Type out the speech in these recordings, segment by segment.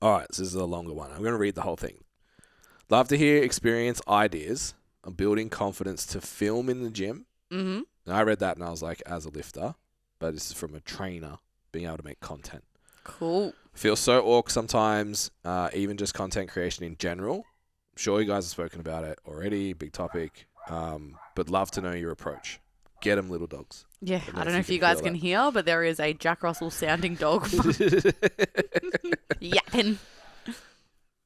All right, this is a longer one. I'm going to read the whole thing. Love to hear experience ideas on building confidence to film in the gym. Mm-hmm. And I read that and I was like, as a lifter, but this is from a trainer being able to make content. Cool. Feel so awkward sometimes, even just content creation in general. I'm sure you guys have spoken about it already, big topic, but love to know your approach. Get them, little dogs. Yeah, I don't know if you guys can hear, but there is a Jack Russell sounding dog yapping.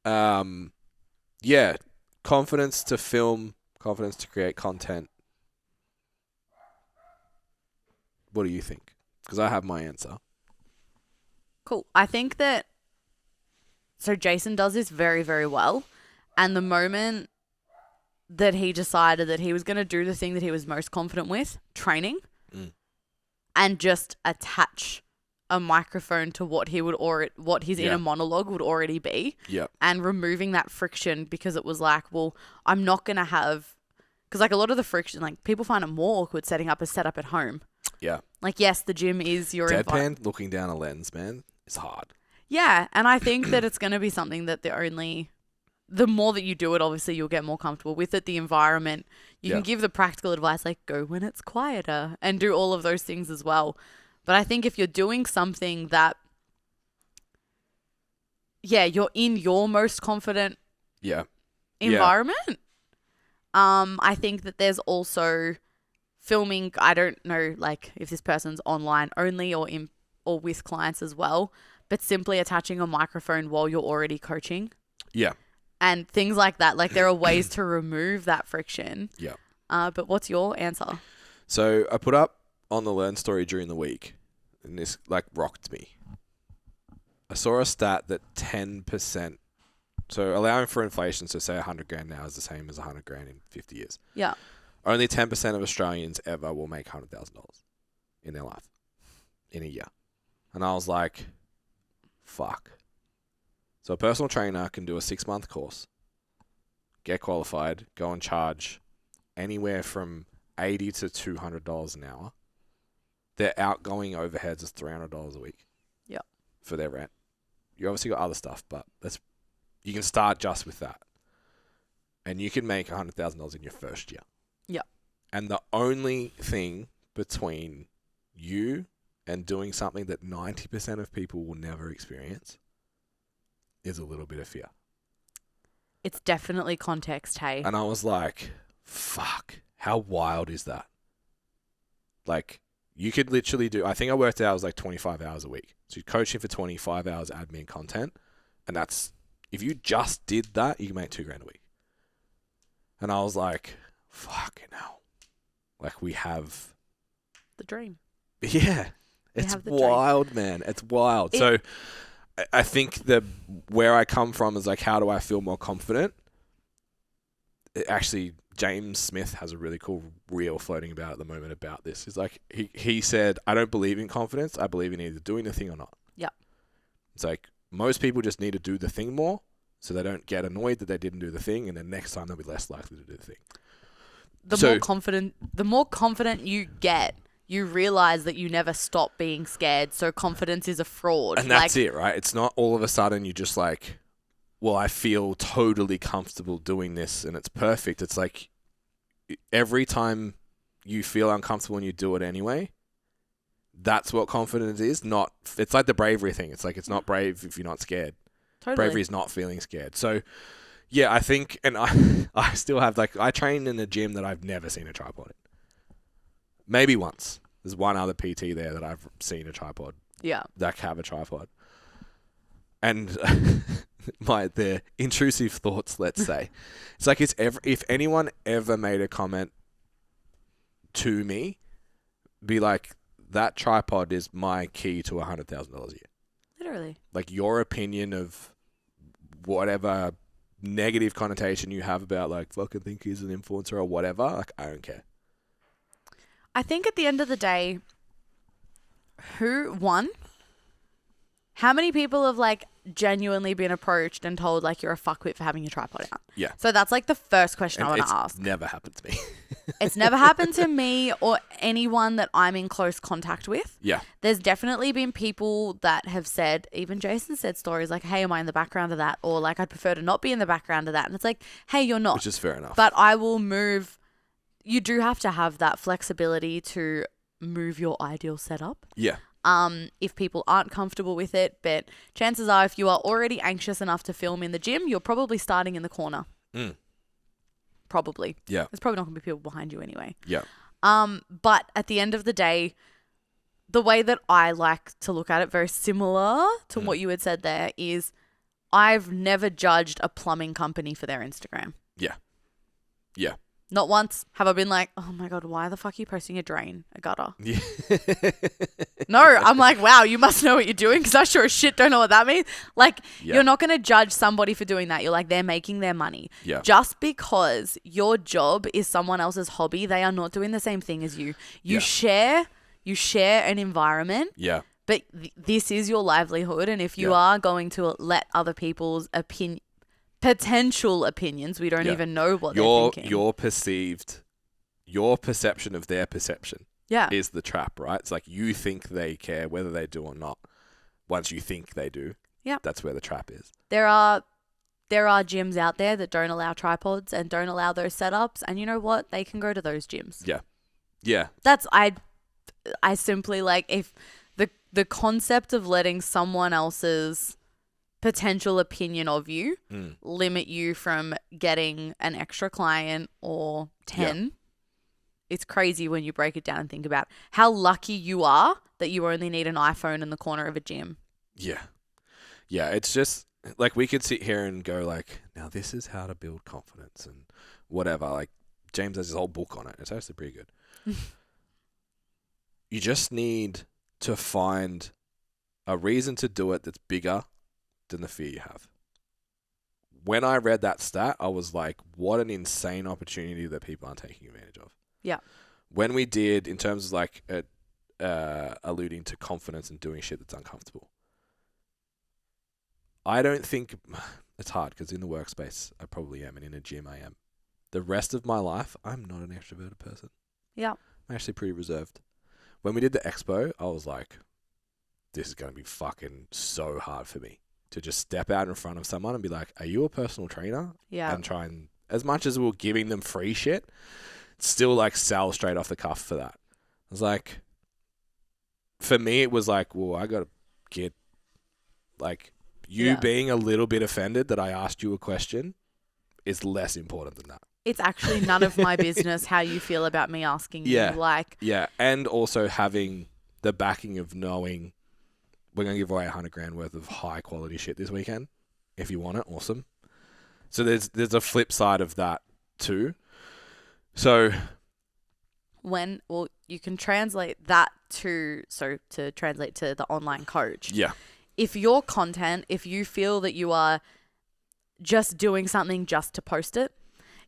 Yeah, confidence to film, confidence to create content. What do you think? Because I have my answer. Cool. I think that, so Jason does this very, very well. And the moment that he decided that he was going to do the thing that he was most confident with, training, and just attach a microphone to what he would what his inner monologue would already be, and removing that friction, because it was like, well, I'm not going to have, because like a lot of the friction, like people find it more awkward setting up a setup at home. Yeah. Like, yes, the gym is your deadpan looking down a lens, man, is hard. Yeah, and I think that it's going to be something that the more that you do it, obviously you'll get more comfortable with it. The environment, you can give the practical advice like go when it's quieter and do all of those things as well. But I think if you're doing something that, you're in your most confident environment, I think that there's also filming. I don't know, like if this person's online only or with clients as well, but simply attaching a microphone while you're already coaching. Yeah. And things like that. Like there are ways to remove that friction. Yeah. But what's your answer? So I put up on the Learn story during the week, and this like rocked me. I saw a stat that 10%, so allowing for inflation, so say 100 grand now is the same as 100 grand in 50 years. Yeah. Only 10% of Australians ever will make $100,000 in their life in a year. And I was like, fuck. So a personal trainer can do a 6-month course, get qualified, go and charge anywhere from $80 to $200 an hour. Their outgoing overheads is $300 a week. Yeah. For their rent. You obviously got other stuff, but you can start just with that. And you can make $100,000 in your first year. Yeah. And the only thing between you and doing something that 90% of people will never experience is a little bit of fear. It's definitely context, hey? And I was like, fuck, how wild is that? Like, you could literally do, I think I worked out it was like 25 hours a week. So you're coaching for 25 hours admin content. And that's, if you just did that, you can make $2,000 a week. And I was like, fucking hell. Like, we have the dream. Yeah. It's wild, man. It's wild. So I think where I come from is like, how do I feel more confident? Actually, James Smith has a really cool reel floating about at the moment about this. He's like, he said, I don't believe in confidence. I believe in either doing the thing or not. Yeah. It's like, most people just need to do the thing more so they don't get annoyed that they didn't do the thing, and then next time they'll be less likely to do the thing. The more confident you get, you realize that you never stop being scared. So confidence is a fraud. And that's it, right? It's not all of a sudden you just like, well, I feel totally comfortable doing this and it's perfect. It's like every time you feel uncomfortable and you do it anyway, that's what confidence is. It's like the bravery thing. It's like, it's not brave if you're not scared. Totally. Bravery is not feeling scared. So yeah, I think, and I still have I train in a gym that I've never seen a tripod in. Maybe once. There's one other PT there that I've seen a tripod. Yeah. That have a tripod. And the intrusive thoughts, let's say. It's like if anyone ever made a comment to me, be like, that tripod is my key to $100,000 a year. Literally. Like your opinion of whatever negative connotation you have about like fucking think he's an influencer or whatever, like I don't care. I think at the end of the day, how many people have like genuinely been approached and told like you're a fuckwit for having your tripod out? Yeah. So that's like the first question I want to ask. Never happened to me. It's never happened to me or anyone that I'm in close contact with. Yeah. There's definitely been people that have said, even Jason said stories like, hey, am I in the background of that? Or like, I'd prefer to not be in the background of that. And it's like, hey, you're not. Which is fair enough. But I will move. You do have to have that flexibility to move your ideal setup. Yeah. If people aren't comfortable with it, but chances are if you are already anxious enough to film in the gym, you're probably starting in the corner. Probably. Yeah. There's probably not going to be people behind you anyway. Yeah. But at the end of the day, the way that I like to look at it, very similar to what you had said there, is I've never judged a plumbing company for their Instagram. Yeah. Yeah. Not once have I been like, oh my God, why the fuck are you posting a drain, a gutter? Yeah. No, I'm like, wow, you must know what you're doing because I sure as shit don't know what that means. Like, you're not going to judge somebody for doing that. You're like, they're making their money. Yeah. Just because your job is someone else's hobby, they are not doing the same thing as you. You share an environment. Yeah. But this is your livelihood. And if you are going to let other people's potential opinions, we don't even know what they're thinking. Your perception of their perception is the trap, right? It's like you think they care whether they do or not. Once you think they do, that's where the trap is. There are gyms out there that don't allow tripods and don't allow those setups. And you know what? They can go to those gyms. Yeah. Yeah. That's, I simply like, if the concept of letting someone else's potential opinion of you limit you from getting an extra client or 10, it's crazy when you break it down and think about how lucky you are that you only need an iPhone in the corner of a gym. Yeah. Yeah. It's just like we could sit here and go like, now this is how to build confidence and whatever. Like James has his whole book on it. It's actually pretty good. You just need to find a reason to do it that's bigger than the fear you have. When I read that stat, I was like, what an insane opportunity that people aren't taking advantage of. Yeah. When we did, in terms of like alluding to confidence and doing shit that's uncomfortable, I don't think it's hard because in the workspace I probably am, and in a gym I am. The rest of my life, I'm not an extroverted person. Yeah. I'm actually pretty reserved. When we did the expo, I was like, this is going to be fucking so hard for me to just step out in front of someone and be like, are you a personal trainer? Yeah. And try and, as much as we were giving them free shit, still like sell straight off the cuff for that. I was like, for me, it was like, well, I got to get like you being a little bit offended that I asked you a question is less important than that. It's actually none of my business how you feel about me asking you. Like, and also having the backing of knowing we're going to give away $100,000 worth of high quality shit this weekend. If you want it, awesome. So there's a flip side of that too. So you can translate that to translate to the online coach. Yeah. If your content, if you feel that you are just doing something just to post it,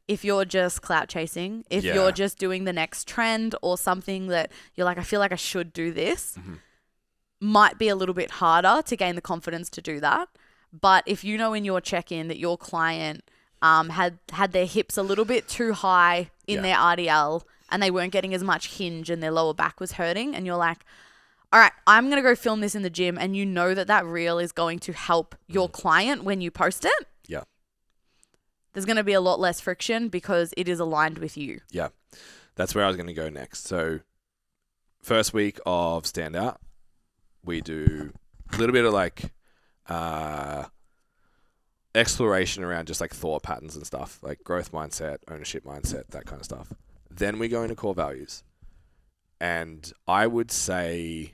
if you're just clout chasing, if you're just doing the next trend or something that you're like, I feel like I should do this, might be a little bit harder to gain the confidence to do that. But if you know in your check-in that your client had their hips a little bit too high in their RDL and they weren't getting as much hinge and their lower back was hurting, and you're like, all right, I'm going to go film this in the gym, and you know that reel is going to help your client when you post it. Yeah. There's going to be a lot less friction because it is aligned with you. Yeah. That's where I was going to go next. So first week of Standout, we do a little bit of like exploration around just like thought patterns and stuff, like growth mindset, ownership mindset, that kind of stuff. Then we go into core values. And I would say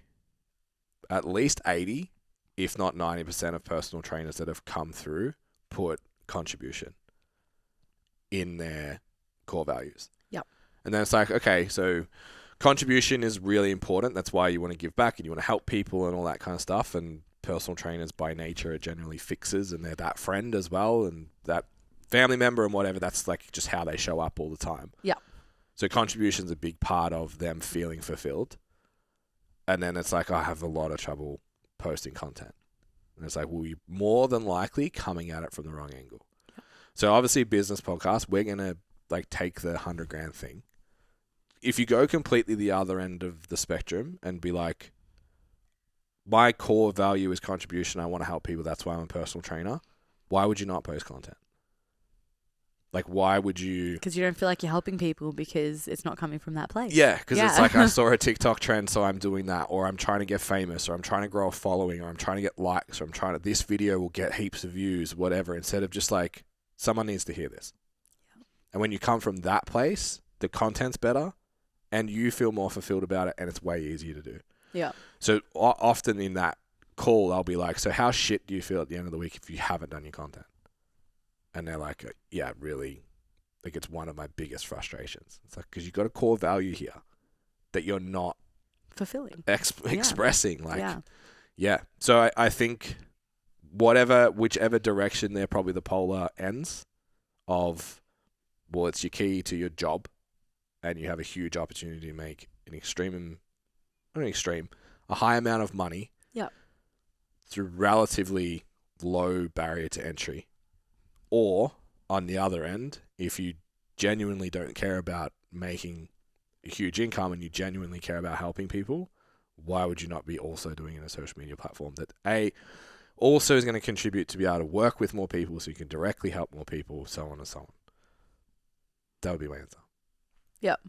at least 80, if not 90% of personal trainers that have come through put contribution in their core values. Yep. And then it's like, okay, so contribution is really important. That's why you want to give back and you want to help people and all that kind of stuff. And personal trainers by nature are generally fixers, and they're that friend as well and that family member and whatever. That's like just how they show up all the time. Yeah. So contribution's a big part of them feeling fulfilled. And then it's like, I have a lot of trouble posting content. And it's like, well, you're more than likely coming at it from the wrong angle. So obviously business podcast, we're going to like take the $100,000 thing if you go completely the other end of the spectrum and be like, my core value is contribution. I want to help people. That's why I'm a personal trainer. Why would you not post content? Like, why would you? Because you don't feel like you're helping people because it's not coming from that place. Yeah, because it's like I saw a TikTok trend, so I'm doing that, or I'm trying to get famous, or I'm trying to grow a following, or I'm trying to get likes, or I'm trying to, this video will get heaps of views, whatever, instead of just like, someone needs to hear this. Yeah. And when you come from that place, the content's better and you feel more fulfilled about it and it's way easier to do. Yeah. So often in that call, I'll be like, so how shit do you feel at the end of the week if you haven't done your content? And they're like, yeah, really, like it's one of my biggest frustrations. It's like, because you've got a core value here that you're not fulfilling, expressing. Like, yeah. So I think whichever direction they're probably the polar ends of, well, it's your key to your job and you have a huge opportunity to make a high amount of money through relatively low barrier to entry. Or on the other end, if you genuinely don't care about making a huge income and you genuinely care about helping people, why would you not be also doing it in a social media platform that also is going to contribute to be able to work with more people so you can directly help more people, so on and so on. That would be my answer. Yep.